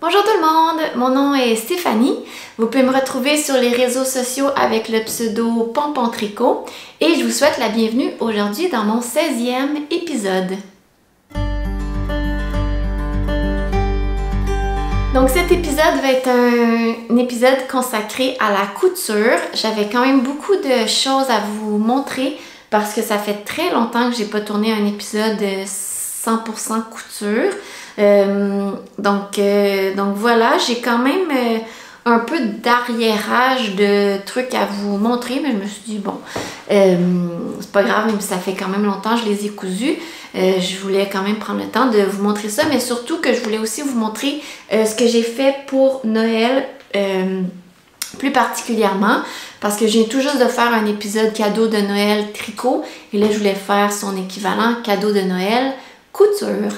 Bonjour tout le monde, mon nom est Stéphanie. Vous pouvez me retrouver sur les réseaux sociaux avec le pseudo Pompon Tricot et je vous souhaite la bienvenue aujourd'hui dans mon 16e épisode. Donc cet épisode va être un épisode consacré à la couture. J'avais quand même beaucoup de choses à vous montrer parce que ça fait très longtemps que j'ai pas tourné un épisode 100% couture. Donc voilà, j'ai quand même un peu d'arriérage de trucs à vous montrer, mais je me suis dit bon, c'est pas grave, même si ça fait quand même longtemps que je les ai cousus. Je voulais quand même prendre le temps de vous montrer ça, mais surtout que je voulais aussi vous montrer ce que j'ai fait pour Noël, plus particulièrement, parce que je viens tout juste de faire un épisode cadeau de Noël tricot, et là je voulais faire son équivalent cadeau de Noël couture.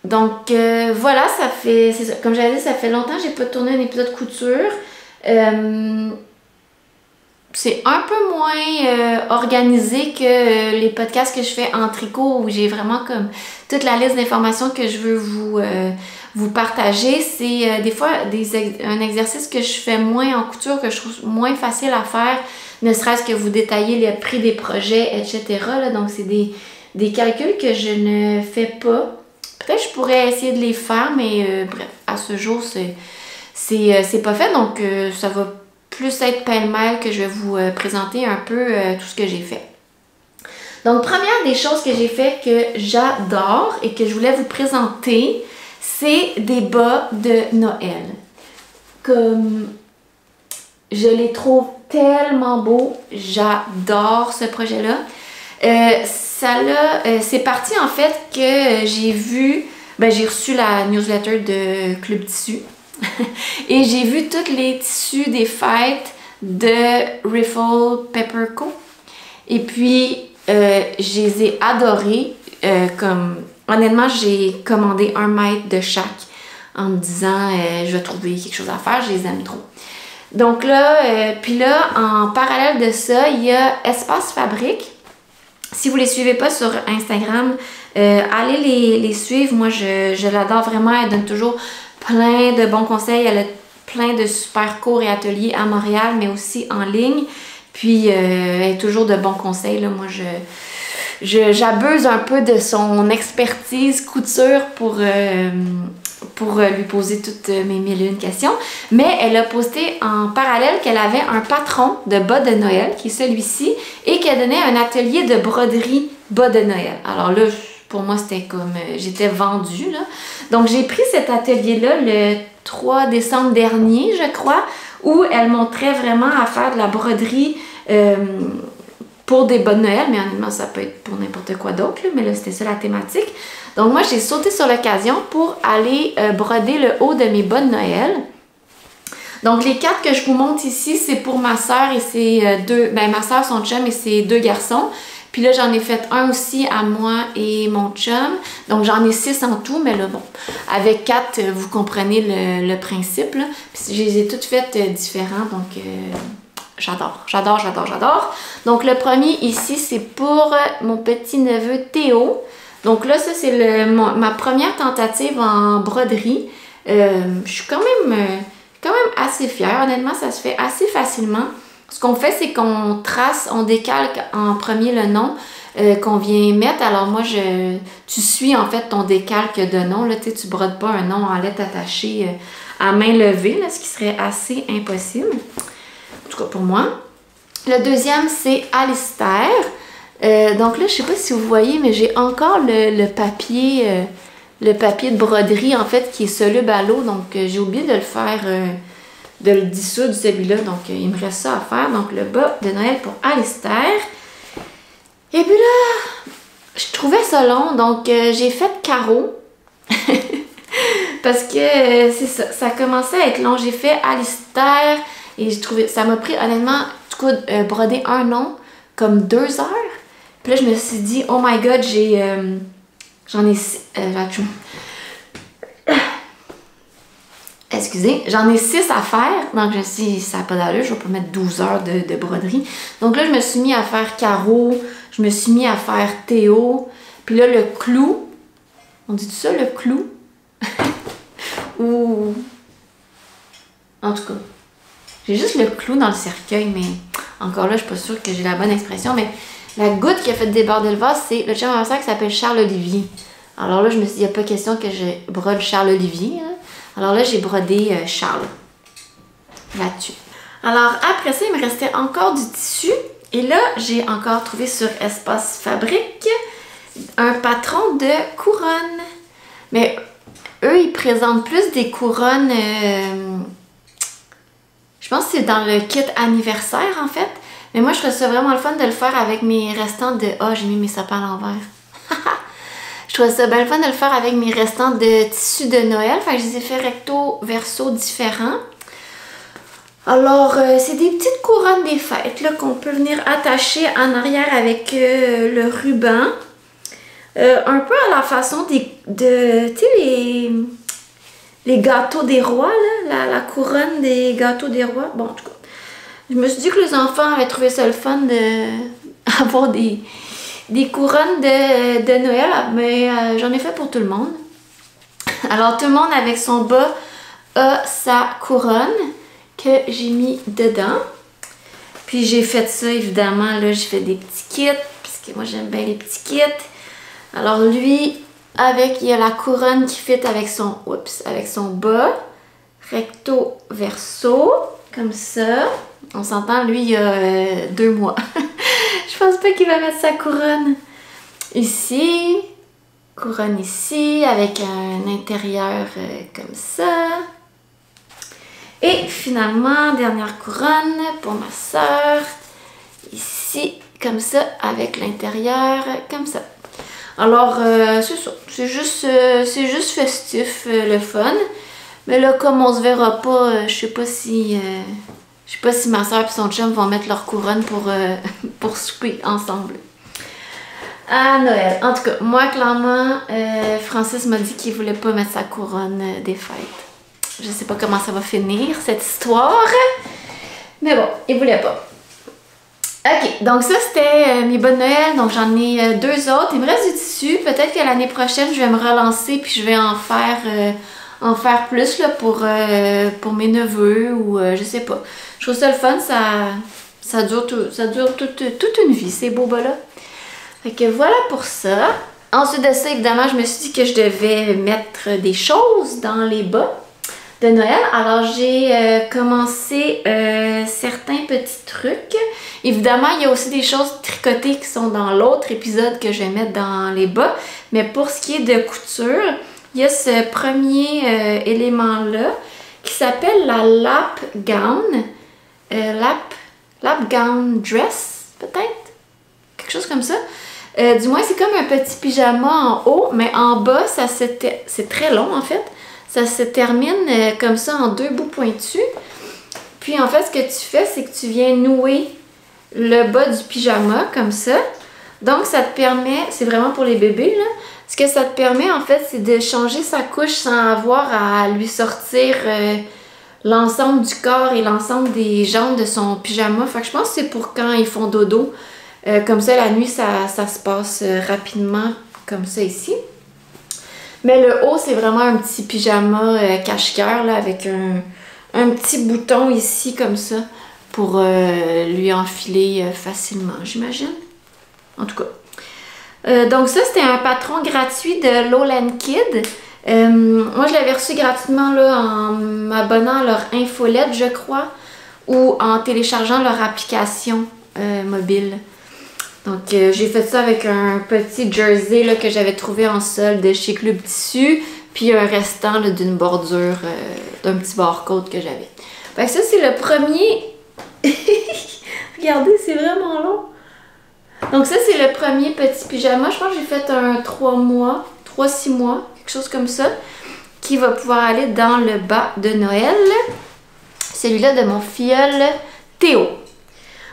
Voilà, ça fait, c'est ça, comme j'avais dit, ça fait longtemps que j'ai pas tourné un épisode couture. C'est un peu moins organisé que les podcasts que je fais en tricot où j'ai vraiment comme toute la liste d'informations que je veux vous partager. C'est des fois un exercice que je fais moins en couture, que je trouve moins facile à faire, ne serait-ce que vous détailler les prix des projets, etc. Là, donc c'est des calculs que je ne fais pas. Peut-être que je pourrais essayer de les faire, mais bref, à ce jour, c'est pas fait. Donc, ça va plus être pêle-mêle que je vais vous présenter un peu tout ce que j'ai fait. Donc, première des choses que j'ai fait que j'adore et que je voulais vous présenter, c'est des bas de Noël. Comme je les trouve tellement beaux, j'adore ce projet-là. C'est parti en fait que j'ai vu, j'ai reçu la newsletter de Club Tissu et j'ai vu tous les tissus des fêtes de Riffle Pepper Co. Et puis, je les ai adorés. Honnêtement, j'ai commandé 1 mètre de chaque en me disant je vais trouver quelque chose à faire, je les aime trop. Donc là, puis là, en parallèle de ça, il y a Espace Fabrique. Si vous ne les suivez pas sur Instagram, allez les suivre. Moi, je l'adore vraiment. Elle donne toujours plein de bons conseils. Elle a plein de super cours et ateliers à Montréal, mais aussi en ligne. Puis, elle a toujours de bons conseils. Là. Moi, j'abuse un peu de son expertise couture pour lui poser toutes mes 1001 questions. Mais elle a posté en parallèle qu'elle avait un patron de bas de Noël, qui est celui-ci, et qu'elle donnait un atelier de broderie bas de Noël. Alors là, pour moi, c'était comme... j'étais vendue, là. Donc, j'ai pris cet atelier-là le 3 décembre dernier, je crois, où elle montrait vraiment à faire de la broderie pour des bas de Noël, mais honnêtement, ça peut être pour n'importe quoi d'autre, mais là, c'était ça la thématique. Donc moi, j'ai sauté sur l'occasion pour aller broder le haut de mes bas de Noël. Donc les 4 que je vous montre ici, c'est pour ma soeur et ses ma soeur, son chum et ses 2 garçons. Puis là, j'en ai fait un aussi à moi et mon chum. Donc j'en ai 6 en tout, mais là, bon, avec 4, vous comprenez le principe, là. Puis je les ai toutes faites différents, donc... J'adore. Donc, le premier ici, c'est pour mon petit-neveu Théo. Donc là, ça, c'est ma première tentative en broderie. Je suis quand même assez fière. Honnêtement, ça se fait assez facilement. Ce qu'on fait, c'est qu'on trace, on décalque en premier le nom qu'on vient mettre. Alors moi, tu suis en fait ton décalque de nom. Là, tu brodes pas un nom en lettres attachées à main levée, là, ce qui serait assez impossible. En tout cas pour moi. Le deuxième, c'est Alistair. Donc là, je sais pas si vous voyez, mais j'ai encore le papier de broderie, en fait, qui est soluble à l'eau. Donc, j'ai oublié de le faire, de le dissoudre, celui-là. Donc, il me reste ça à faire. Donc, le bas de Noël pour Alistair. Et puis là, je trouvais ça long. Donc, j'ai fait carreau. Parce que, c'est ça, ça commençait à être long. J'ai fait Alistair. Et j'ai trouvé, ça m'a pris honnêtement, du coup, broder un nom comme 2 heures. Puis là, je me suis dit, oh my god, j'en ai 6 à faire. Donc, je me suis dit, ça n'a pas d'allure, je vais pas mettre 12 heures de broderie. Donc là, je me suis mis à faire Caro, je me suis mis à faire Théo. Puis là, le clou, on dit ça, le clou? ou... En tout cas, j'ai juste le clou dans le cercueil, mais encore là, je suis pas sûre que j'ai la bonne expression, mais la goutte qui a fait déborder le vase, c'est le chum anniversaire qui s'appelle Charles-Olivier. Alors là, je me suis dit, il n'y a pas question que je brode Charles-Olivier. Hein? Alors là, j'ai brodé Charles là-dessus. Alors après ça, il me restait encore du tissu. Et là, j'ai encore trouvé sur Espace Fabrique un patron de couronnes. Mais eux, ils présentent plus des couronnes... je pense que c'est dans le kit anniversaire, en fait. Mais moi, je trouve ça vraiment le fun de le faire avec mes restants de... Oh, j'ai mis mes sapins à l'envers. Je trouve ça bien le fun de le faire avec mes restants de tissu de Noël. Fait que je les ai fait recto, verso différents. Alors, c'est des petites couronnes des fêtes là qu'on peut venir attacher en arrière avec le ruban. Un peu à la façon tu sais, les gâteaux des rois, là, la couronne des gâteaux des rois. Bon, en tout cas, je me suis dit que les enfants avaient trouvé ça le fun d'avoir des couronnes de Noël, mais j'en ai fait pour tout le monde. Alors, tout le monde avec son bas a sa couronne que j'ai mis dedans. Puis j'ai fait ça, évidemment, là, j'ai fait des petits kits, parce que moi, j'aime bien les petits kits. Alors, lui, il y a la couronne qui fit avec son bas, recto, verso, comme ça. On s'entend, lui, il y a 2 mois. Je pense pas qu'il va mettre sa couronne ici. Couronne ici, avec un intérieur comme ça. Et finalement, dernière couronne pour ma soeur. Ici, comme ça, avec l'intérieur comme ça. Alors, c'est ça. C'est juste festif, le fun. Mais là, comme on se verra pas, je sais pas si ma soeur et son chum vont mettre leur couronne pour souper ensemble. À Noël. En tout cas, moi, clairement, Francis m'a dit qu'il voulait pas mettre sa couronne des fêtes. Je sais pas comment ça va finir, cette histoire. Mais bon, il voulait pas. Ok, donc ça, c'était mes bas de Noël. Donc, j'en ai 2 autres. Il me reste du tissu. Peut-être que l'année prochaine, je vais me relancer puis je vais en faire plus là, pour mes neveux ou je sais pas. Je trouve ça le fun. Ça dure toute une vie, ces beaux bas-là. Fait que voilà pour ça. Ensuite de ça, évidemment, je me suis dit que je devais mettre des choses dans les bas de Noël. Alors, j'ai commencé certains petits trucs. Évidemment, il y a aussi des choses tricotées qui sont dans l'autre épisode que je vais mettre dans les bas. Mais pour ce qui est de couture, il y a ce premier élément-là qui s'appelle la lap gown. Lap gown dress, peut-être? Quelque chose comme ça. Du moins, c'est comme un petit pyjama en haut, mais en bas, c'est très long en fait. Ça se termine comme ça en 2 bouts pointus. Puis en fait, ce que tu fais, c'est que tu viens nouer le bas du pyjama comme ça. Donc, ça te permet, c'est vraiment pour les bébés là, ce que ça te permet en fait, c'est de changer sa couche sans avoir à lui sortir l'ensemble du corps et l'ensemble des jambes de son pyjama. Fait que je pense que c'est pour quand ils font dodo. Comme ça, la nuit, ça se passe rapidement, comme ça ici. Mais le haut, c'est vraiment un petit pyjama cache-cœur, là, avec un petit bouton ici, comme ça, pour lui enfiler facilement, j'imagine. En tout cas. Donc ça, c'était un patron gratuit de Lowland Kid. Moi, je l'avais reçu gratuitement, là, en m'abonnant à leur infolette, je crois, ou en téléchargeant leur application mobile. Donc, j'ai fait ça avec un petit jersey là, que j'avais trouvé en solde chez Club Tissu, puis un restant d'une bordure d'un petit barcode que j'avais. Fait que ça, c'est le premier... Regardez, c'est vraiment long. Donc ça, c'est le premier petit pyjama. Je pense que j'ai fait un 3-6 mois, quelque chose comme ça, qui va pouvoir aller dans le bas de Noël. Celui-là de mon filleul Théo.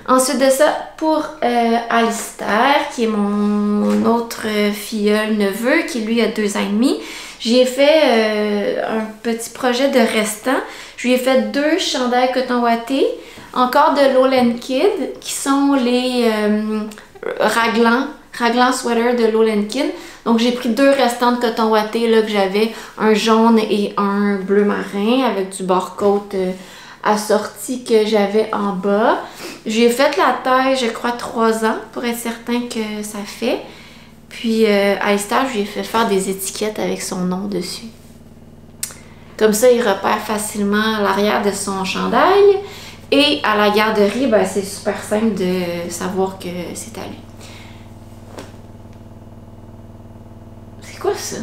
Ensuite de ça, pour Alistair, qui est mon autre filleul neveu, qui lui a 2 ans et demi, j'ai fait un petit projet de restant. Je lui ai fait 2 chandails coton ouaté, encore de Lowland Kid, qui sont les raglan sweater de Lowland Kid. Donc j'ai pris 2 restants de coton ouaté là, que j'avais, un jaune et un bleu marin avec du barcoat assorti que j'avais en bas. J'ai fait la taille, je crois, 3 ans pour être certain que ça fait. Puis à Easter, je lui ai fait faire des étiquettes avec son nom dessus. Comme ça, il repère facilement l'arrière de son chandail. Et à la garderie, ben, c'est super simple de savoir que c'est à lui. C'est quoi ça?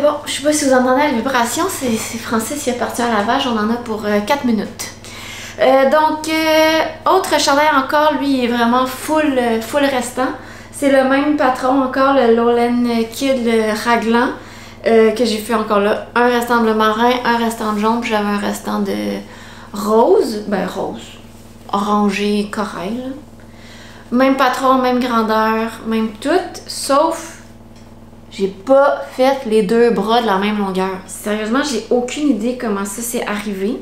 Bon, je sais pas si vous entendez la vibration, c'est Francis qui est parti à lavage, on en a pour 4 minutes. Autre chandail encore, lui, il est vraiment full restant. C'est le même patron encore, le Lowland Kid, le raglan, que j'ai fait encore là. Un restant de bleu marin, un restant de jaune, puis j'avais un restant de rose. Ben rose, orangé, corail. Là. Même patron, même grandeur, même tout, sauf j'ai pas fait les 2 bras de la même longueur. Sérieusement, j'ai aucune idée comment ça s'est arrivé.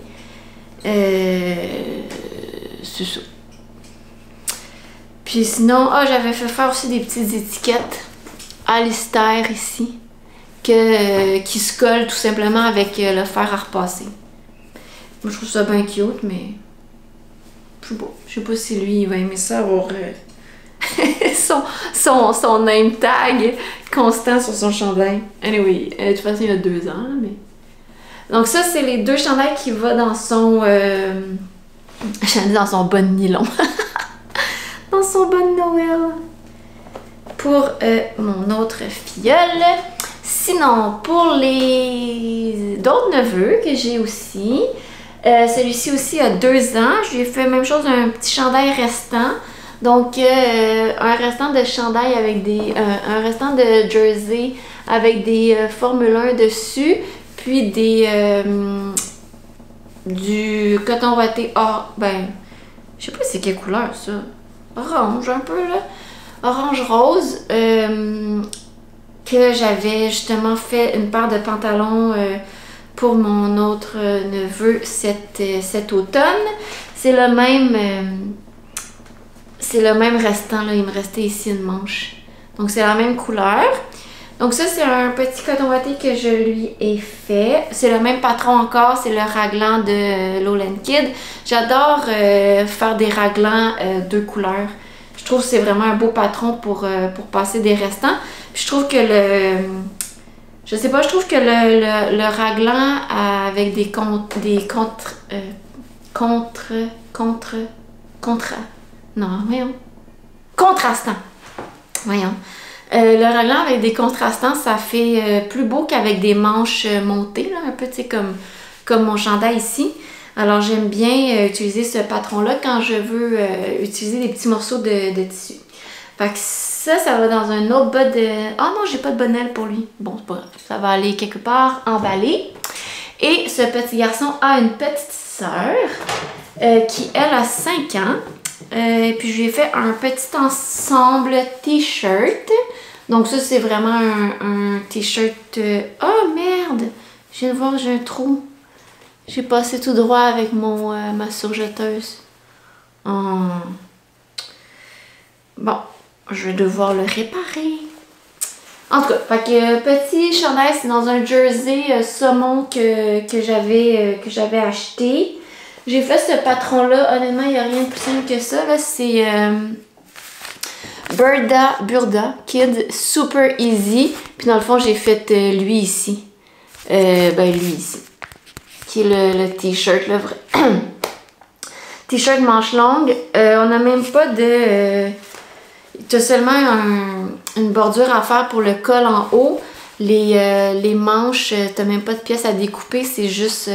C'est ça. Puis sinon, j'avais fait faire aussi des petites étiquettes Alistair ici qui se collent tout simplement avec le fer à repasser. Moi, je trouve ça bien cute, mais je sais pas si lui, il va aimer ça avoir son name tag constant sur son chandail. Anyway, de toute façon, il y a 2 ans, mais... Donc ça, c'est les 2 chandails qui vont dans son... j'allais dire dans son bas de nylon. Dans son bas de Noël. Pour mon autre filleule. Sinon, pour les d'autres neveux que j'ai aussi, celui-ci aussi a 2 ans. Je lui ai fait la même chose, un petit chandail restant. Donc, un restant de chandail avec des... un restant de jersey avec des Formule 1 dessus. Puis du coton ouaté je sais pas c'est quelle couleur ça. Orange un peu là. Orange rose. Que j'avais justement fait une paire de pantalons pour mon autre neveu cet automne. C'est le même restant là. Il me restait ici une manche. Donc c'est la même couleur. Donc ça, c'est un petit coton ouaté que je lui ai fait. C'est le même patron encore, c'est le raglan de Lowland Kid. J'adore faire des raglans 2 couleurs. Je trouve que c'est vraiment un beau patron pour passer des restants. Puis je trouve que je sais pas, je trouve que le raglan avec des contrastants. Voyons. Le raglan avec des contrastants, ça fait plus beau qu'avec des manches montées, là, un peu comme mon chandail ici. Alors j'aime bien utiliser ce patron-là quand je veux utiliser des petits morceaux de tissu. Fait que ça va dans un autre bas de... Ah non, j'ai pas de bonnelle pour lui. Bon, c'est pas grave. Ça va aller quelque part emballé. Et ce petit garçon a une petite sœur qui, elle, a 5 ans. Et puis je lui ai fait un petit ensemble t-shirt. Donc ça, c'est vraiment un t-shirt... Oh merde! Je viens de voir, j'ai un trou. J'ai passé tout droit avec ma surjeteuse. Bon, je vais devoir le réparer. En tout cas, fait que petit chandail, c'est dans un jersey saumon que j'avais acheté. J'ai fait ce patron-là. Honnêtement, il n'y a rien de plus simple que ça. C'est Burda Kid Super Easy. Puis dans le fond, j'ai fait lui ici. Lui ici. Qui est le t-shirt, là. T-shirt manche longue. On n'a même pas de... tu as seulement une bordure à faire pour le col en haut. Les manches, tu n'as même pas de pièces à découper. C'est juste...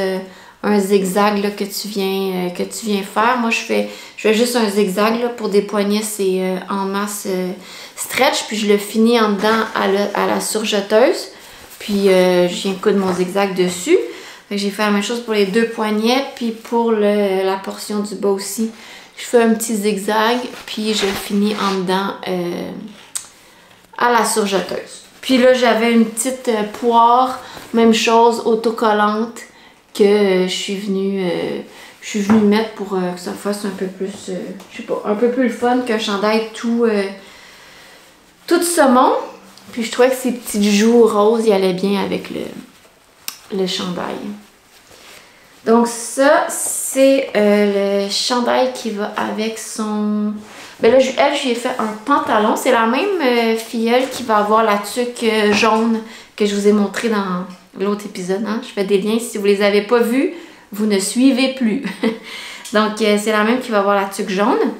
un zigzag là, que tu viens faire. Moi, je fais juste un zigzag là, pour des poignets, c'est en masse stretch, puis je le finis en dedans à la surjeteuse, puis je viens coudre mon zigzag dessus. J'ai fait la même chose pour les 2 poignets, puis pour la portion du bas aussi. Je fais un petit zigzag, puis je finis en dedans à la surjeteuse. Puis là, j'avais une petite poire, même chose, autocollante, que je suis venue mettre pour que ça fasse un peu plus, je sais pas, un peu plus le fun qu'un chandail tout saumon. Puis je trouvais que ces petits joues roses y allaient bien avec le chandail. Donc ça, c'est le chandail qui va avec son... Ben là, elle, je lui ai fait un pantalon. C'est la même filleule qui va avoir la tuque jaune que je vous ai montré dans l'autre épisode. Hein? Je fais des liens. Si vous les avez pas vus, vous ne suivez plus. Donc, c'est la même qui va avoir la tuque jaune.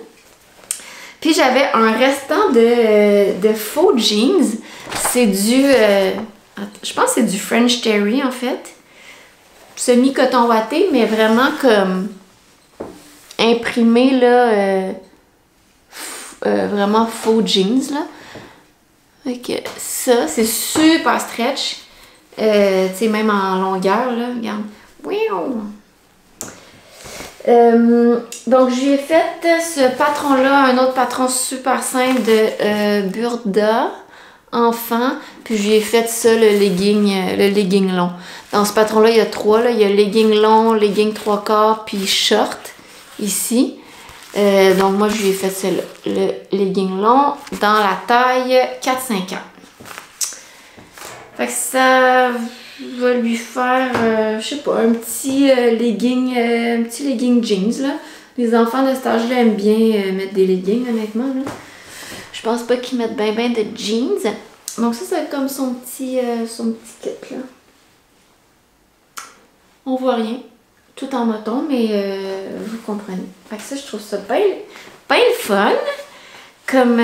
Puis, j'avais un restant de faux jeans. C'est du... je pense que c'est du French Terry, en fait. Semi-coton watté, mais vraiment comme imprimé, là... vraiment faux jeans là. Ok, ça c'est super stretch, tu sais, même en longueur là, regarde. Donc j'ai fait ce patron là, un autre patron super simple de Burda enfant, puis j'ai fait ça, le legging long. Dans ce patron là il y a trois là, il y a legging long, legging 3/4 puis short ici. Donc moi je lui ai fait ça, le legging long dans la taille 4-5 ans. Fait que ça va lui faire, je sais pas, un petit legging jeans là. Les enfants de cet âge-là aiment bien mettre des leggings honnêtement là. Je pense pas qu'ils mettent bien de jeans. Donc ça c'est comme son petit kit là. On voit rien. Tout en moton, mais vous comprenez. Fait que ça, je trouve ça bien le fun comme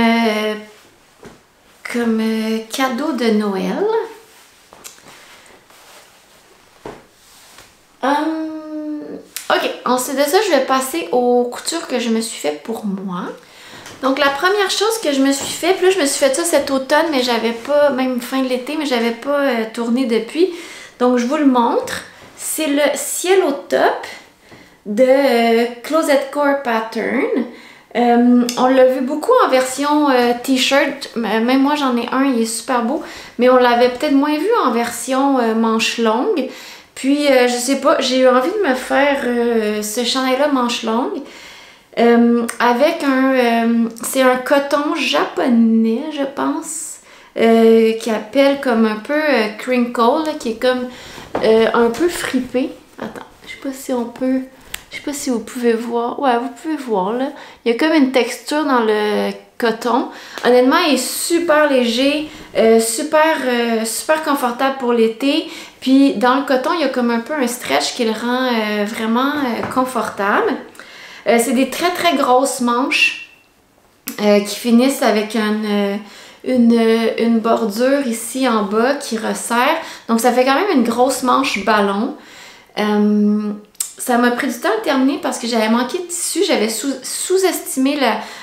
cadeau de Noël. Ok, ensuite de ça, je vais passer aux coutures que je me suis fait pour moi. Donc, la première chose que je me suis fait, puis là, je me suis fait ça cet automne, mais j'avais pas, même fin de l'été, mais j'avais pas tourné depuis. Donc, je vous le montre. C'est le ciel au top de Closet Core Pattern. On l'a vu beaucoup en version t-shirt. Même moi, j'en ai un, il est super beau. Mais on l'avait peut-être moins vu en version manche longue. Puis, je sais pas, j'ai eu envie de me faire ce chandail-là manche longue. Avec c'est un coton japonais, je pense. Qui appelle comme un peu crinkle, là, qui est comme un peu fripé. Attends, je sais pas si on peut... Je sais pas si vous pouvez voir. Ouais, vous pouvez voir, là. Il y a comme une texture dans le coton. Honnêtement, il est super léger, super confortable pour l'été. Puis, dans le coton, il y a comme un peu un stretch qui le rend vraiment confortable. C'est des très grosses manches qui finissent avec une bordure ici en bas qui resserre. Donc, ça fait quand même une grosse manche ballon. Ça m'a pris du temps à terminer parce que j'avais manqué de tissu. J'avais sous-estimé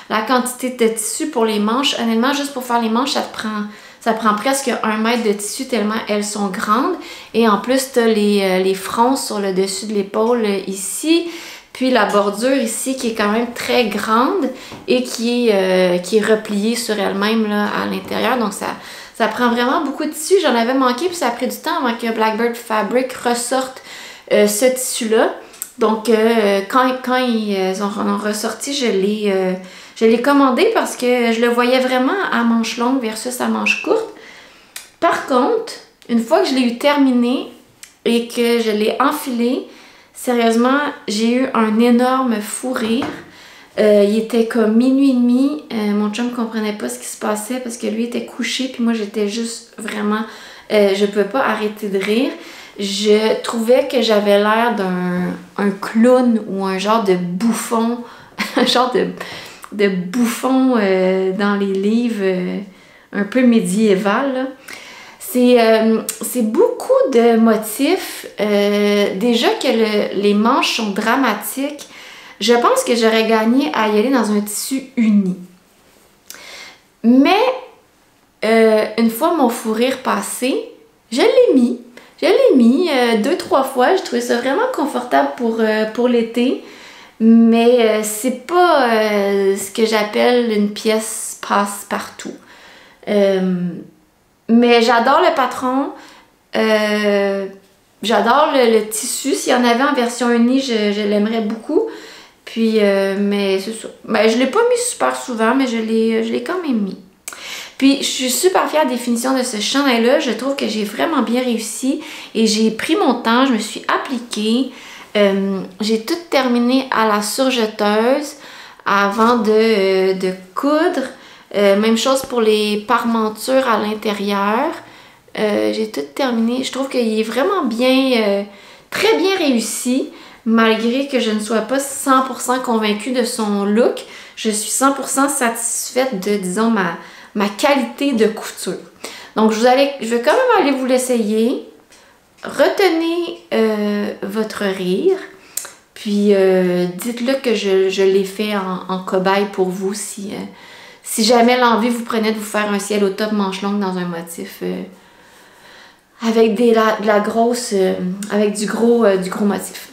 la quantité de tissu pour les manches. Honnêtement, juste pour faire les manches, ça prend presque 1 mètre de tissu tellement elles sont grandes. Et en plus, tu as les fronces sur le dessus de l'épaule ici. Puis la bordure ici qui est quand même très grande et qui est repliée sur elle-même là, à l'intérieur. Donc ça prend vraiment beaucoup de tissu. J'en avais manqué puis ça a pris du temps avant que Blackbird Fabric ressorte ce tissu-là. Donc quand ils en ont ressorti, je l'ai commandé parce que je le voyais vraiment à manche longue versus à manche courte. Par contre, une fois que je l'ai eu terminé et que je l'ai enfilé, sérieusement, j'ai eu un énorme fou rire. Il était comme minuit et demi. Mon chum ne comprenait pas ce qui se passait parce que lui était couché puis moi j'étais juste vraiment... je ne pouvais pas arrêter de rire. Je trouvais que j'avais l'air d'un clown ou un genre de bouffon. Un genre de bouffon dans les livres un peu médiéval, là. C'est beaucoup de motifs. Déjà que les manches sont dramatiques, je pense que j'aurais gagné à y aller dans un tissu uni. Mais une fois mon fou rire passé, je l'ai mis. Je l'ai mis 2-3 fois. J'ai trouvé ça vraiment confortable pour l'été. Mais c'est pas ce que j'appelle une pièce passe-partout. Mais j'adore le patron. j'adore le tissu. S'il y en avait en version unie, je l'aimerais beaucoup. Puis, mais c'est ça. Ben, je l'ai pas mis super souvent, mais je l'ai quand même mis. Puis, je suis super fière des finitions de ce chandail-là. Je trouve que j'ai vraiment bien réussi. Et j'ai pris mon temps, je me suis appliquée. J'ai tout terminé à la surjeteuse avant de coudre. Même chose pour les parmentures à l'intérieur. J'ai tout terminé. Je trouve qu'il est vraiment bien, très bien réussi. Malgré que je ne sois pas 100% convaincue de son look, je suis 100% satisfaite de, disons, ma qualité de couture. Donc, je vais quand même aller vous l'essayer. Retenez votre rire. Puis, dites-le que je l'ai fait en cobaye pour vous si jamais l'envie vous prenait de vous faire un ciel au top manche longue dans un motif avec de la grosse, avec du gros motif.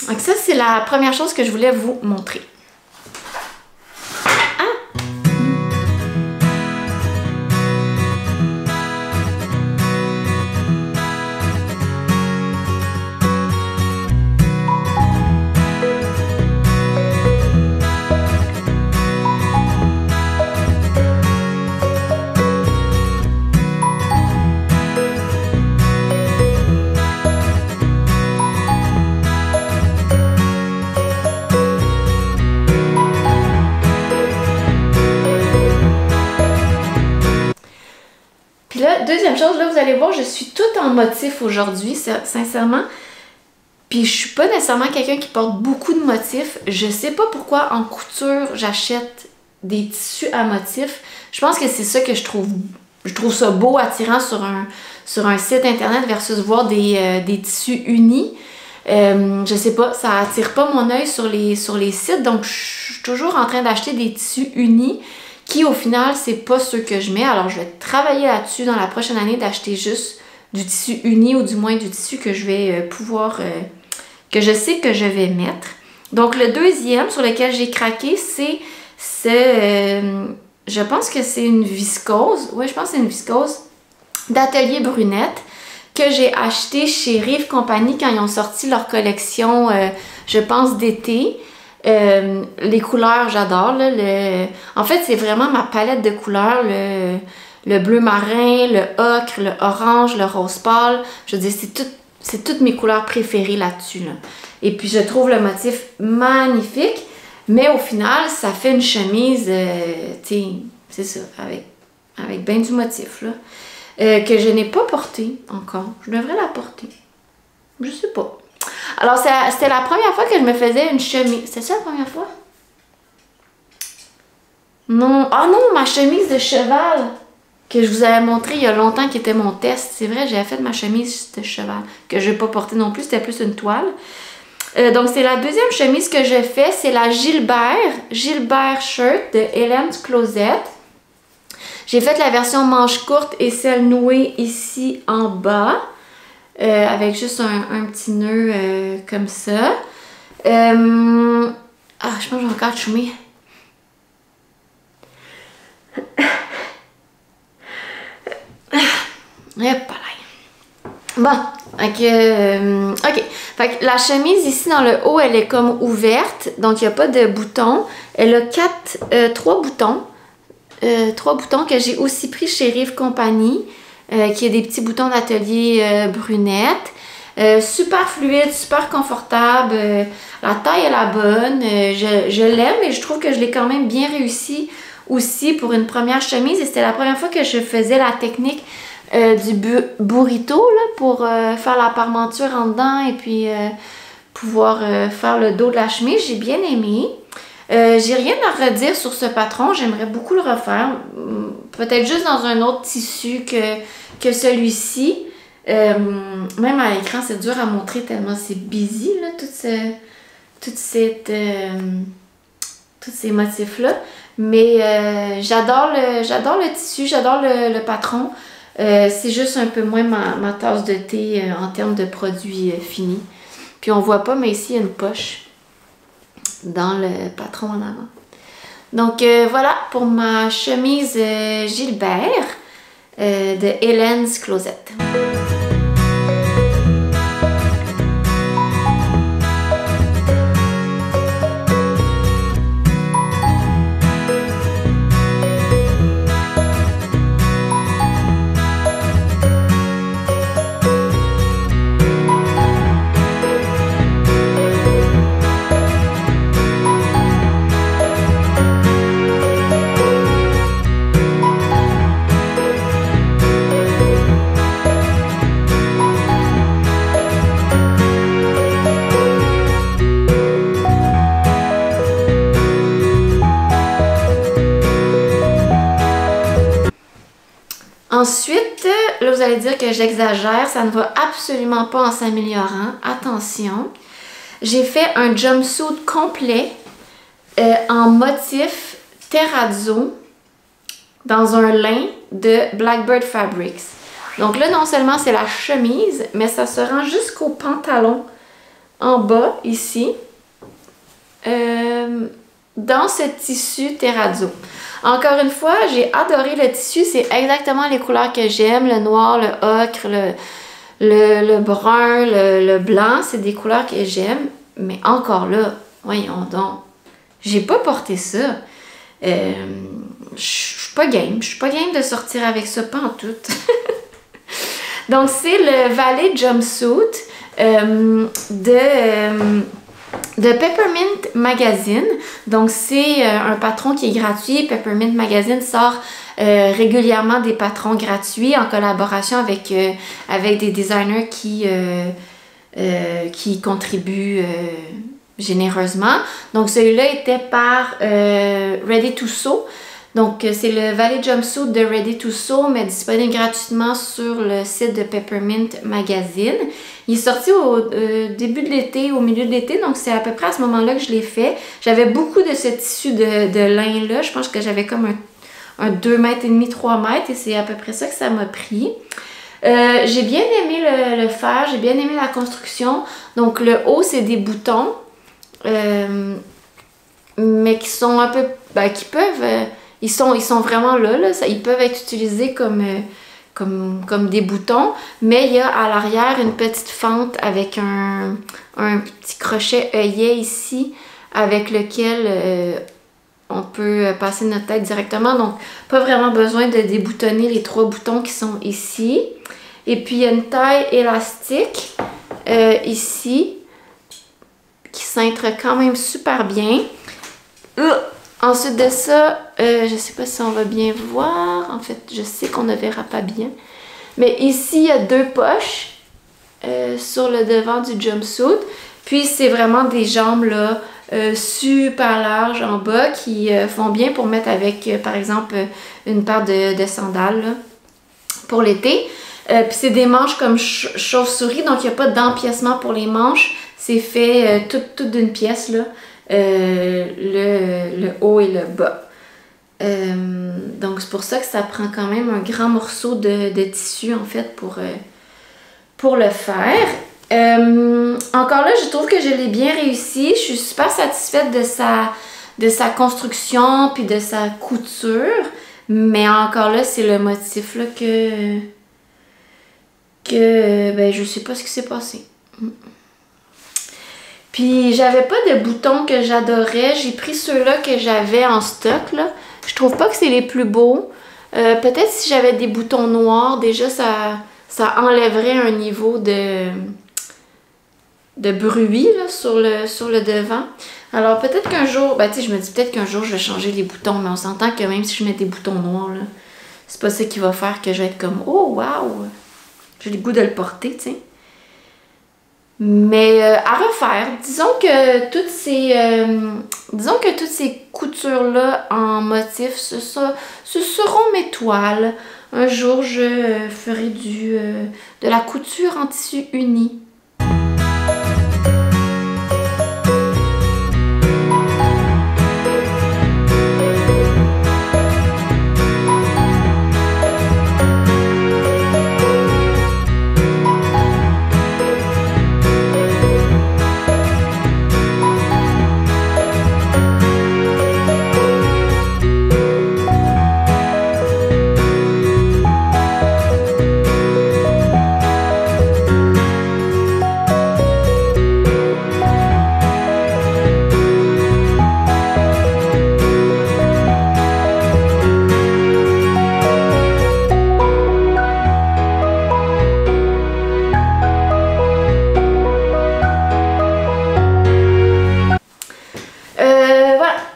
Donc ça, c'est la première chose que je voulais vous montrer. Deuxième chose, là, vous allez voir, je suis toute en motif aujourd'hui, sincèrement. Puis je suis pas nécessairement quelqu'un qui porte beaucoup de motifs. Je sais pas pourquoi en couture, j'achète des tissus à motifs. Je pense que c'est ça que je trouve ça beau, attirant sur un site internet versus voir des tissus unis. Je sais pas, ça attire pas mon œil sur les sites, donc je suis toujours en train d'acheter des tissus unis qui au final, c'est pas ceux que je mets. Alors, je vais travailler là-dessus dans la prochaine année d'acheter juste du tissu uni ou du moins du tissu que je vais que je sais que je vais mettre. Donc, le deuxième sur lequel j'ai craqué, c'est je pense que c'est une viscose. Oui, je pense que c'est une viscose d'Atelier Brunette que j'ai acheté chez Rive Compagnie quand ils ont sorti leur collection, je pense, d'été. Les couleurs, j'adore. En fait, c'est vraiment ma palette de couleurs. Le bleu marin, le ocre, le orange, le rose pâle. Je veux dire, c'est toutes mes couleurs préférées là-dessus. Là. Et puis, je trouve le motif magnifique. Mais au final, ça fait une chemise, tu sais, c'est ça, avec bien du motif, là. Que je n'ai pas portée encore. Je devrais la porter. Je sais pas. Alors, c'était la première fois que je me faisais une chemise. C'était ça la première fois? Non. Ah non, ma chemise de cheval que je vous avais montré il y a longtemps qui était mon test. C'est vrai, j'avais fait ma chemise de cheval que je n'ai pas portée non plus. C'était plus une toile. Donc, c'est la deuxième chemise que je fais. C'est la Gilbert Shirt de Helen's Closet. J'ai fait la version manche courte et celle nouée ici en bas. Avec juste un petit nœud comme ça. Je pense que je vais encore choumer. Bon, ok. Fait que la chemise ici dans le haut, elle est comme ouverte. Donc, il n'y a pas de boutons. Elle a 3 boutons. 3 boutons que j'ai aussi pris chez Rive Compagnie. Qui est des petits boutons d'Atelier Brunette. Super fluide, super confortable. La taille est la bonne. Je l'aime et je trouve que je l'ai quand même bien réussi aussi pour une première chemise. Et c'était la première fois que je faisais la technique du burrito là, pour faire la parmenture en dedans et puis pouvoir faire le dos de la chemise. J'ai bien aimé. J'ai rien à redire sur ce patron. J'aimerais beaucoup le refaire. Peut-être juste dans un autre tissu que celui-ci. Même à l'écran, c'est dur à montrer tellement c'est busy, là, tous ces motifs-là. Mais j'adore le tissu, j'adore le patron. C'est juste un peu moins ma tasse de thé en termes de produits finis. Puis on voit pas, mais ici, il y a une poche dans le patron en avant. Donc voilà pour ma chemise Gilbert de Helen's Closet. Ensuite, là vous allez dire que j'exagère, ça ne va absolument pas en s'améliorant. Attention, j'ai fait un jumpsuit complet en motif terrazzo dans un lin de Blackbird Fabrics. Donc là, non seulement c'est la chemise, mais ça se rend jusqu'au pantalon en bas, ici, dans ce tissu terrazzo. Encore une fois, j'ai adoré le tissu, c'est exactement les couleurs que j'aime, le noir, le ocre, le brun, le blanc, c'est des couleurs que j'aime, mais encore là, voyons donc, j'ai pas porté ça. Je suis pas game de sortir avec ça, pas en tout. Donc c'est le Valet Jumpsuit de Peppermint Magazine. Donc c'est un patron qui est gratuit. Peppermint Magazine sort régulièrement des patrons gratuits en collaboration avec des designers qui contribuent généreusement. Donc celui-là était par Ready to Sew. Donc c'est le Valet Jumpsuit de Ready to Sew, mais disponible gratuitement sur le site de Peppermint Magazine. Il est sorti au début de l'été, au milieu de l'été, donc c'est à peu près à ce moment-là que je l'ai fait. J'avais beaucoup de ce tissu de lin-là. Je pense que j'avais comme un 2,5 m, 3 mètres, et c'est à peu près ça que ça m'a pris. J'ai bien aimé le faire, j'ai bien aimé la construction. Donc le haut, c'est des boutons, mais qui sont un peu... qui peuvent... ils sont vraiment là, ils peuvent être utilisés comme des boutons, mais il y a à l'arrière une petite fente avec un petit crochet œillet ici, avec lequel on peut passer notre tête directement. Donc, pas vraiment besoin de déboutonner les 3 boutons qui sont ici. Et puis, il y a une taille élastique ici, qui cintre quand même super bien. Ensuite de ça, je sais pas si on va bien voir. En fait, je sais qu'on ne verra pas bien. Mais ici, il y a 2 poches sur le devant du jumpsuit. Puis, c'est vraiment des jambes là, super larges en bas qui font bien pour mettre avec, par exemple, une paire de sandales là, pour l'été. Puis, c'est des manches comme chauve-souris, donc il n'y a pas d'empiècement pour les manches. C'est fait tout d'une pièce, là. Le haut et le bas. Donc c'est pour ça que ça prend quand même un grand morceau de tissu en fait pour le faire. Encore là, je trouve que je l'ai bien réussi. Je suis super satisfaite de sa construction puis de sa couture. Mais encore là, c'est le motif là que je sais pas ce qui s'est passé. Puis j'avais pas de boutons que j'adorais. J'ai pris ceux-là que j'avais en stock, là. Je trouve pas que c'est les plus beaux. Peut-être si j'avais des boutons noirs, déjà ça enlèverait un niveau de bruit là, sur le devant. Alors peut-être qu'un jour, tu sais, je me dis peut-être qu'un jour je vais changer les boutons, mais on s'entend que même si je mets des boutons noirs, là, c'est pas ça qui va faire que je vais être comme « Oh, wow! J'ai le goût de le porter, tu sais. » Mais à refaire, disons que toutes ces coutures-là en motif, ce seront mes toiles. Un jour, je ferai de la couture en tissu uni.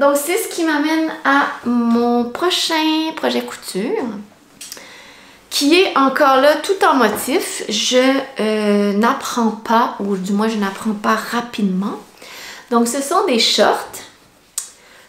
Donc c'est ce qui m'amène à mon prochain projet couture, qui est encore là tout en motif. Je n'apprends pas, ou du moins je n'apprends pas rapidement. Donc ce sont des shorts.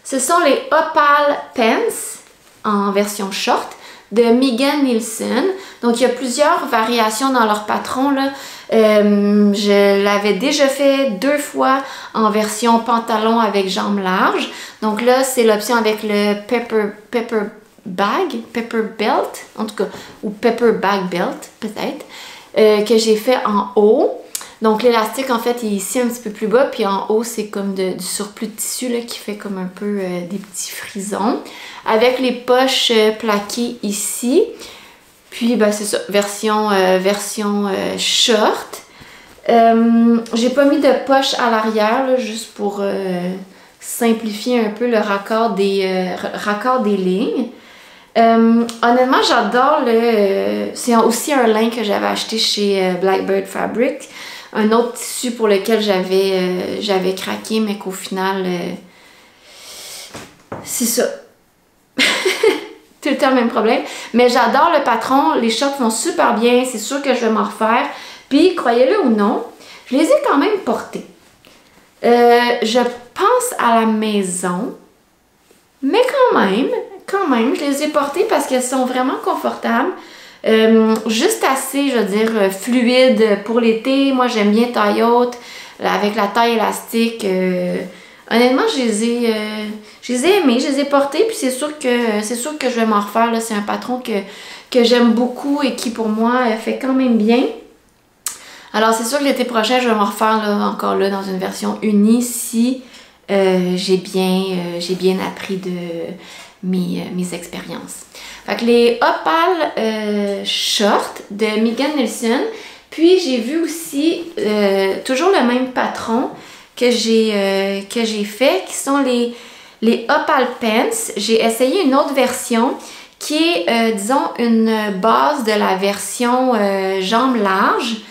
Ce sont les Opal Pants en version short de Megan Nielsen. Donc, il y a plusieurs variations dans leur patron, là. Je l'avais déjà fait 2 fois en version pantalon avec jambes larges. Donc là, c'est l'option avec le pepper belt, en tout cas, ou pepper bag belt, peut-être, que j'ai fait en haut. Donc l'élastique, en fait, est ici un petit peu plus bas, puis en haut, c'est comme du surplus de tissu là, qui fait comme un peu des petits frisons. Avec les poches plaquées ici. Puis, ben, c'est ça, version short. J'ai pas mis de poche à l'arrière, là, juste pour simplifier un peu le raccord des lignes. Honnêtement, j'adore c'est aussi un lin que j'avais acheté chez Blackbird Fabric. Un autre tissu pour lequel j'avais craqué, mais qu'au final, c'est ça. Tout le temps le même problème. Mais j'adore le patron. Les shorts vont super bien. C'est sûr que je vais m'en refaire. Puis, croyez-le ou non, je les ai quand même portés. Je pense à la maison. Mais quand même, je les ai portés parce qu'elles sont vraiment confortables. Juste assez, je veux dire, fluide pour l'été. Moi, j'aime bien taille haute, avec la taille élastique. Honnêtement, je les ai aimés, je les ai portés, puis c'est sûr que je vais m'en refaire. C'est un patron que j'aime beaucoup et qui, pour moi, fait quand même bien. Alors, c'est sûr que l'été prochain, je vais m'en refaire encore là, dans une version unie si j'ai bien appris de mes expériences. Fait que les Opal Shorts de Megan Nielsen. Puis, j'ai vu aussi toujours le même patron que j'ai fait, qui sont les Opal Pants. J'ai essayé une autre version qui est, disons, une base de la version jambes larges,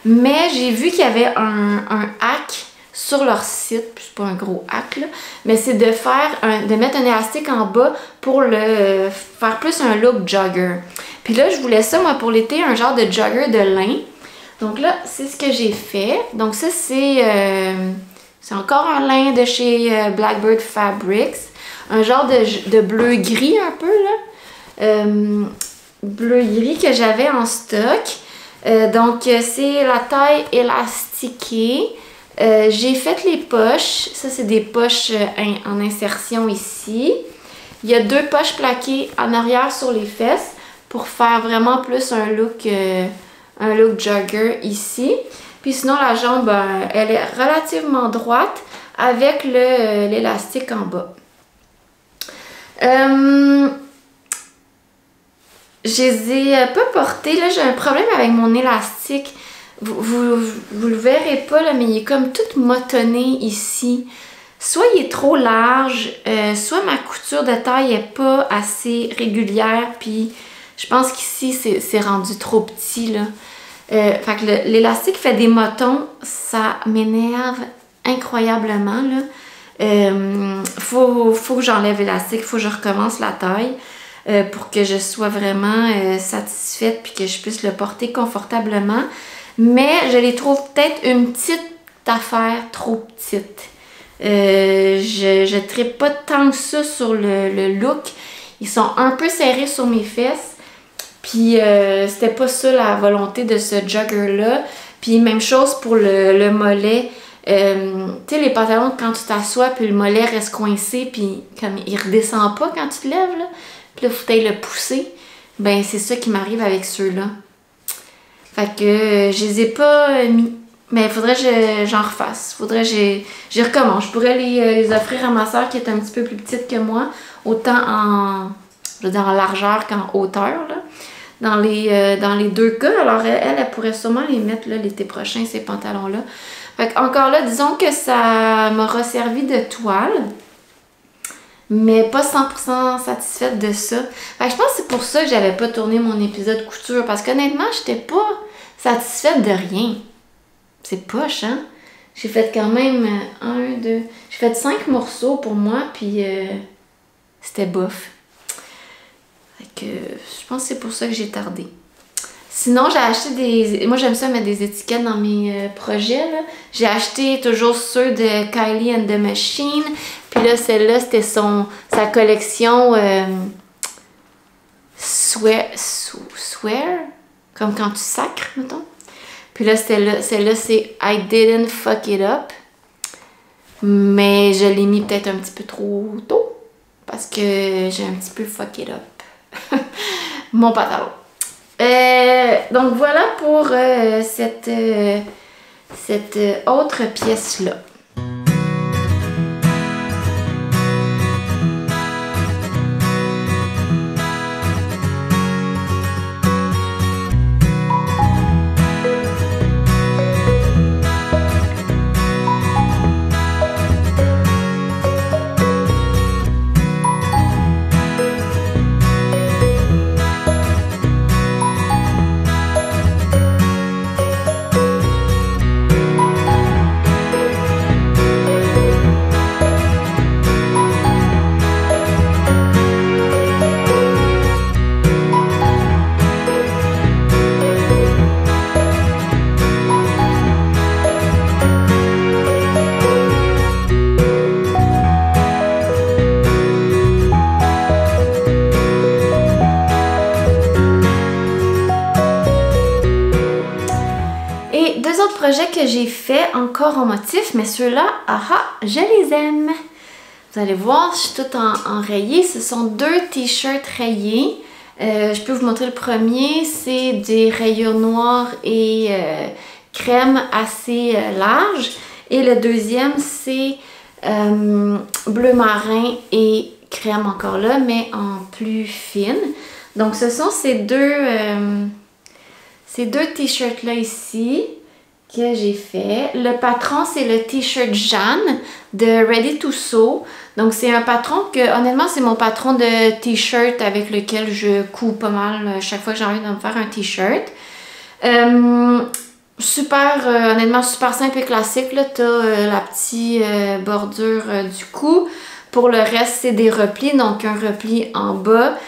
mais j'ai vu qu'il y avait un hack sur leur site, puis c'est pas un gros hack là, mais c'est de mettre un élastique en bas pour le faire plus un look jogger. Puis là, je voulais ça, moi, pour l'été, un genre de jogger de lin. Donc là, c'est ce que j'ai fait. Donc ça, c'est encore un lin de chez Blackbird Fabrics. Un genre de bleu-gris un peu, là. Bleu-gris que j'avais en stock. Donc, c'est la taille élastiquée. J'ai fait les poches. Ça, c'est des poches en insertion ici. Il y a 2 poches plaquées en arrière sur les fesses pour faire vraiment plus un look jogger ici. Puis sinon, la jambe, elle est relativement droite avec l'élastique en bas. Je les ai pas portés. Là, j'ai un problème avec mon élastique. Vous le verrez pas, là, mais il est comme tout motonné ici. Soit il est trop large, soit ma couture de taille est pas assez régulière. Puis je pense qu'ici, c'est rendu trop petit, là. Fait que l'élastique fait des motons, ça m'énerve incroyablement, là. Faut que j'enlève l'élastique, faut que je recommence la taille pour que je sois vraiment satisfaite puis que je puisse le porter confortablement. Mais je les trouve peut-être une petite affaire trop petite. Je trippe pas tant que ça sur le look. Ils sont un peu serrés sur mes fesses. Puis c'était pas ça la volonté de ce jogger-là. Puis même chose pour le mollet. Tu sais, les pantalons, quand tu t'assois, puis le mollet reste coincé, puis comme il redescend pas quand tu te lèves, là. Puis là, faut peut-être le pousser. Ben, c'est ça qui m'arrive avec ceux-là. Fait que je les ai pas mis. Mais il faudrait que j'en refasse. Faudrait que j'y recommence. Je pourrais les offrir à ma soeur qui est un petit peu plus petite que moi. Autant je veux dire, en largeur qu'en hauteur, là. Dans les 2 cas. Alors, elle pourrait sûrement les mettre l'été prochain, ces pantalons-là. Fait que, encore là, disons que ça m'aura servi de toile. Mais pas 100% satisfaite de ça. Fait que je pense que c'est pour ça que j'avais pas tourné mon épisode couture. Parce qu'honnêtement, j'étais pas satisfaite de rien. C'est poche, hein? J'ai fait quand même 1, 2... J'ai fait 5 morceaux pour moi, puis c'était bof. Fait que je pense que c'est pour ça que j'ai tardé. Sinon, j'ai acheté des... Moi, j'aime ça mettre des étiquettes dans mes projets, là. J'ai acheté toujours ceux de Kylie and the Machine. Puis là, celle-là, c'était sa collection... swear, comme quand tu sacres, mettons. Puis là, celle-là, c'est I didn't fuck it up. Mais je l'ai mis peut-être un petit peu trop tôt. Parce que j'ai un petit peu fuck it up. Mon pantalon. Donc voilà pour cette autre pièce-là. Projets que j'ai fait encore en motif, mais ceux-là, je les aime. Vous allez voir, je suis toute en rayé. Ce sont 2 t-shirts rayés. Je peux vous montrer le premier. C'est des rayures noires et crème assez large. Et le deuxième, c'est bleu marin et crème encore là, mais en plus fine. Donc ce sont ces deux t-shirts-là ici que j'ai fait. Le patron, c'est le t-shirt Jeanne de Ready to Sew. Donc c'est un patron que, honnêtement, c'est mon patron de t-shirt avec lequel je couds pas mal chaque fois que j'ai envie de me faire un t-shirt. Honnêtement, super simple et classique. Là, t'as la petite bordure du cou. Pour le reste, c'est des replis, donc un repli en bas.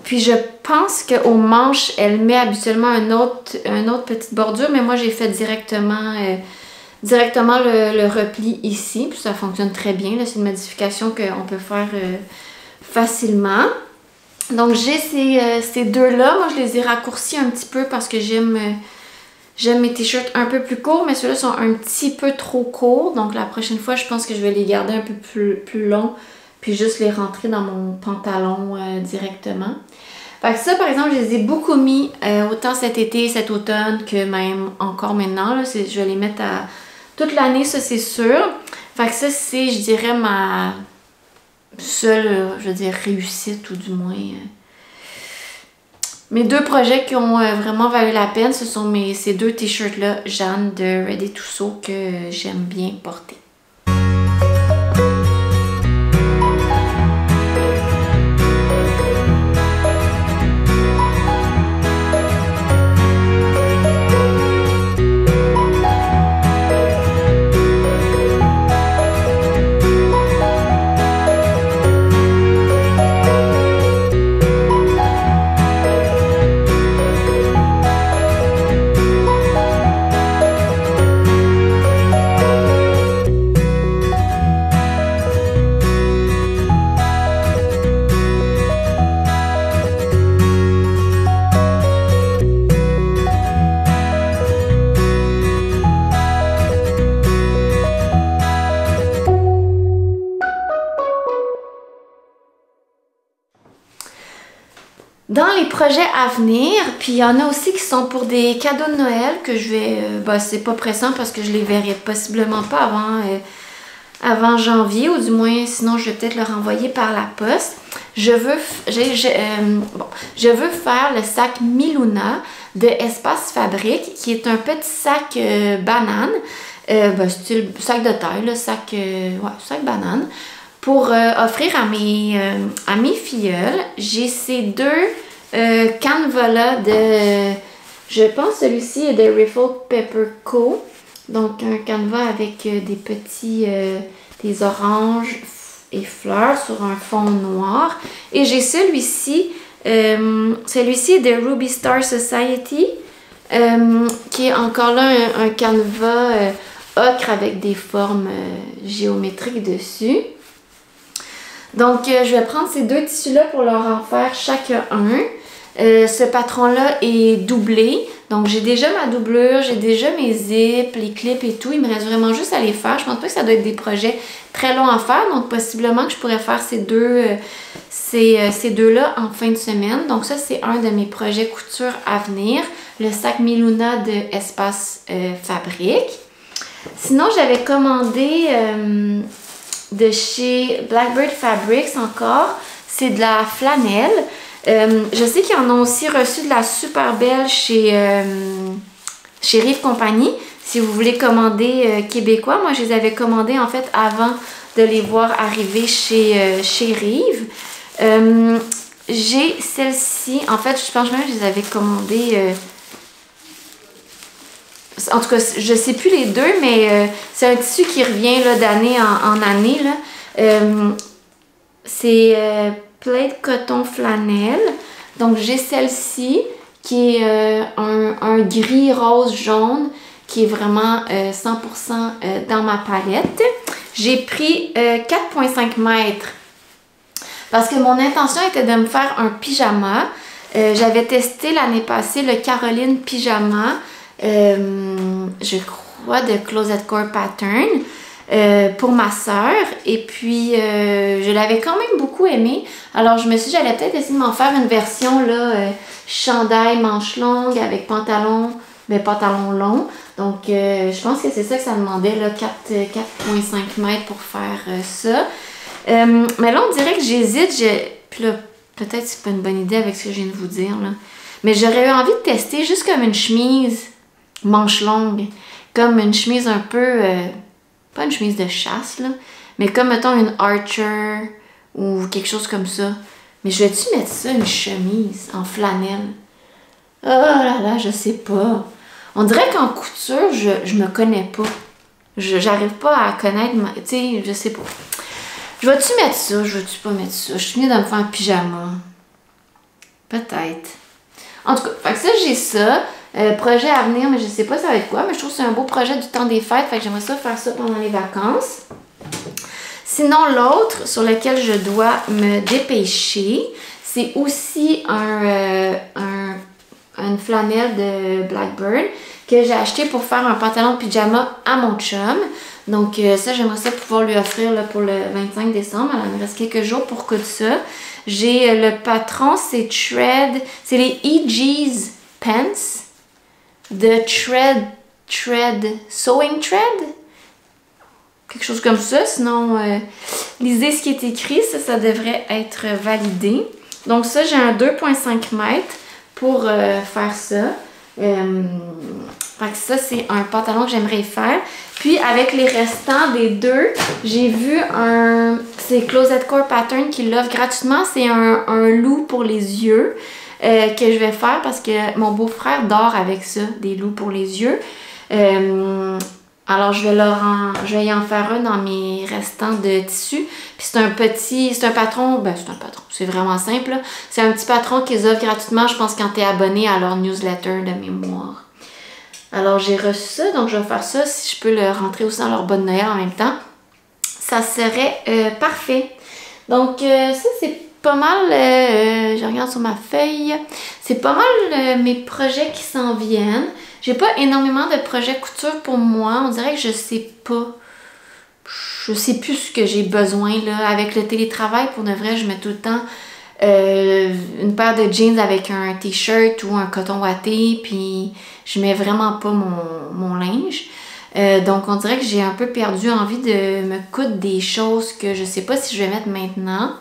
Puis je pense qu'aux manches, elle met habituellement une autre petite bordure, mais moi j'ai fait directement le repli ici, puis ça fonctionne très bien. C'est une modification qu'on peut faire facilement. Donc j'ai ces deux-là, moi je les ai raccourcis un petit peu parce que j'aime mes t-shirts un peu plus courts, mais ceux-là sont un petit peu trop courts, donc la prochaine fois je pense que je vais les garder un peu plus longs, puis juste les rentrer dans mon pantalon directement. Fait que ça, par exemple, je les ai beaucoup mis autant cet été, cet automne, que même encore maintenant. Là, je vais les mettre à toute l'année, ça c'est sûr. Fait que ça, c'est, je dirais, ma seule, je veux dire, réussite, ou du moins... Mes 2 projets qui ont vraiment valu la peine, ce sont ces 2 t-shirts-là, Jeanne de Ready to Sew, que j'aime bien porter. Dans les projets à venir, puis il y en a aussi qui sont pour des cadeaux de Noël que je vais... c'est pas pressant parce que je les verrai possiblement pas avant janvier, ou du moins sinon je vais peut-être le renvoyer par la poste. Je veux faire le sac Miluna de Espace Fabrique, qui est un petit sac banane, style sac de taille, là, sac banane, pour offrir à mes filleuls. J'ai ces 2 canevas-là de... Je pense que celui-ci est de Riffle Pepper Co. Donc un canevas avec des oranges et fleurs sur un fond noir. Et j'ai celui-ci est de Ruby Star Society, qui est encore là un canevas ocre avec des formes géométriques dessus. Donc, je vais prendre ces deux tissus-là pour leur en faire chacun un. Ce patron-là est doublé. Donc, j'ai déjà ma doublure, j'ai déjà mes zips, les clips et tout. Il me reste vraiment juste à les faire. Je pense pas que ça doit être des projets très longs à faire. Donc, possiblement que je pourrais faire ces deux-là en fin de semaine. Donc, ça, c'est un de mes projets couture à venir. Le sac Miluna de Espace Fabrique. Sinon, j'avais commandé de chez Blackbird Fabrics encore. C'est de la flanelle. Je sais qu'ils en ont aussi reçu de la super belle chez Rive Compagnie. Si vous voulez commander québécois, moi je les avais commandés en fait avant de les voir arriver chez Rive. J'ai celle-ci, en fait je pense même que je les avais commandées, en tout cas je sais plus les deux, mais c'est un tissu qui revient d'année en année. C'est plaid coton flanelle. Donc j'ai celle-ci qui est un gris rose jaune qui est vraiment 100% dans ma palette. J'ai pris 4,5 mètres parce que mon intention était de me faire un pyjama. J'avais testé l'année passée le Caroline pyjama, je crois de Closet Core Pattern. Pour ma sœur, et puis je l'avais quand même beaucoup aimé. Alors je me suis dit j'allais peut-être essayer de m'en faire une version là, chandail manche longue avec pantalon, mais pantalon long. Donc je pense que c'est ça que ça demandait là, 4,5 mètres pour faire ça. Mais là on dirait que j'hésite, puis là peut-être c'est pas une bonne idée avec ce que je viens de vous dire là. Mais j'aurais eu envie de tester juste comme une chemise manche longue, comme une chemise un peu pas une chemise de chasse, là, mais comme, mettons, une Archer ou quelque chose comme ça. Mais je vais-tu mettre ça, une chemise en flanelle? Oh là là, je sais pas. On dirait qu'en couture, je me connais pas. J'arrive pas à connaître, tu sais, je sais pas. Je vais-tu mettre ça? Je vais-tu pas mettre ça? Je suis venue de me faire un pyjama. Peut-être. En tout cas, fait que ça, j'ai ça. Projet à venir, mais je sais pas ça va être quoi, mais je trouve que c'est un beau projet du temps des fêtes, fait que j'aimerais ça faire ça pendant les vacances. Sinon, l'autre sur lequel je dois me dépêcher, c'est aussi une flanelle de Blackbird que j'ai acheté pour faire un pantalon de pyjama à mon chum. Donc ça, j'aimerais ça pouvoir lui offrir là, pour le 25 décembre. Alors, il me reste quelques jours pour coudre ça. J'ai le patron, c'est Thread, c'est les EG's Pants de Sewing Thread. Quelque chose comme ça. Sinon, lisez ce qui est écrit. Ça devrait être validé. Donc ça, j'ai un 2,5 mètres pour faire ça. Fait que ça, c'est un pantalon que j'aimerais faire. Puis, avec les restants des deux, j'ai vu c'est Closet Core Pattern qui l'offre gratuitement. C'est un loup pour les yeux que je vais faire parce que mon beau-frère dort avec ça, des loups pour les yeux. Alors, je vais y en faire un dans mes restants de tissu. Puis c'est un patron, c'est vraiment simple. C'est un petit patron qu'ils offrent gratuitement, je pense, quand tu es abonné à leur newsletter de mémoire. Alors, j'ai reçu ça, donc je vais faire ça. Si je peux le rentrer aussi dans leur bonne Noël en même temps, ça serait parfait. Donc, ça, c'est pas mal, je regarde sur ma feuille, c'est pas mal mes projets qui s'en viennent. J'ai pas énormément de projets couture pour moi. On dirait que je sais pas. Je sais plus ce que j'ai besoin là. Avec le télétravail, pour de vrai, je mets tout le temps une paire de jeans avec un t-shirt ou un coton watté, puis je mets vraiment pas mon linge. Donc on dirait que j'ai un peu perdu envie de me coudre des choses que je sais pas si je vais mettre maintenant.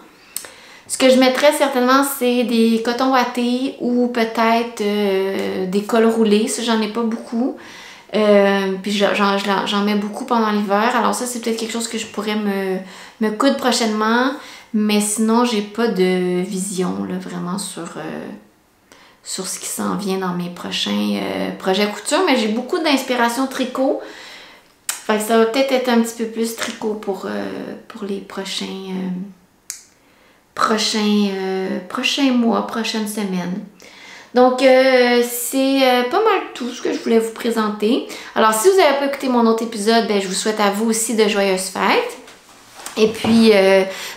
Ce que je mettrais certainement, c'est des cotons wattés ou peut-être des cols roulés. Ça, j'en ai pas beaucoup. Puis j'en mets beaucoup pendant l'hiver. Alors ça, c'est peut-être quelque chose que je pourrais me coudre prochainement. Mais sinon, j'ai pas de vision là, vraiment sur ce qui s'en vient dans mes prochains projets couture. Mais j'ai beaucoup d'inspiration tricot. Fait que ça va peut-être être un petit peu plus tricot pour les prochains mois, prochaines semaines. Donc, c'est pas mal tout ce que je voulais vous présenter. Alors, si vous n'avez pas écouté mon autre épisode, ben, je vous souhaite à vous aussi de joyeuses fêtes. Et puis,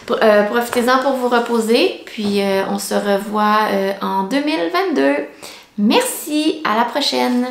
profitez-en pour vous reposer. Puis, on se revoit en 2022. Merci, à la prochaine!